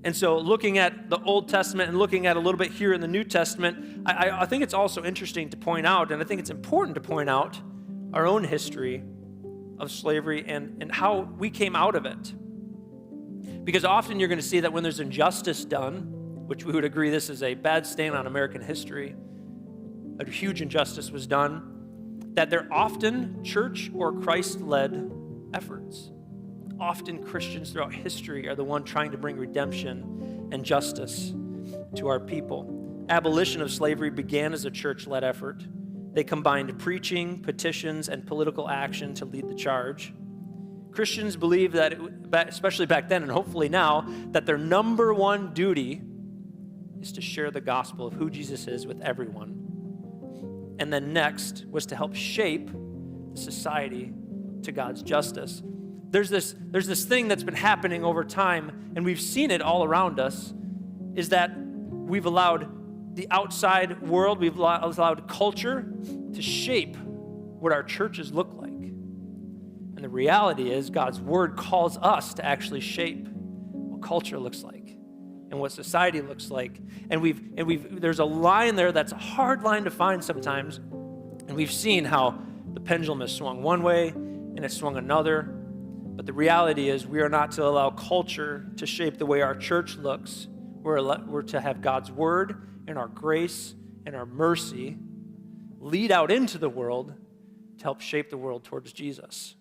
And so looking at the Old Testament and looking at a little bit here in the New Testament, I think it's also interesting to point out, and I think it's important to point out our own history of slavery and how we came out of it. Because often you're going to see that when there's injustice done, which we would agree this is a bad stain on American history, a huge injustice was done, that they're often church or Christ-led efforts. Often Christians throughout history are the one trying to bring redemption and justice to our people. Abolition of slavery began as a church-led effort. They combined preaching, petitions, and political action to lead the charge. Christians believe that, especially back then and hopefully now, that their number one duty is to share the gospel of who Jesus is with everyone. And then next was to help shape the society to God's justice. There's this thing that's been happening over time, and we've seen it all around us, is that we've allowed the outside world, we've allowed culture to shape what our churches look like. And the reality is God's word calls us to actually shape what culture looks like and what society looks like. And there's a line there that's a hard line to find sometimes, and we've seen how the pendulum has swung one way and it's swung another. But the reality is we are not to allow culture to shape the way our church looks. We're to have God's word and our grace and our mercy lead out into the world to help shape the world towards Jesus.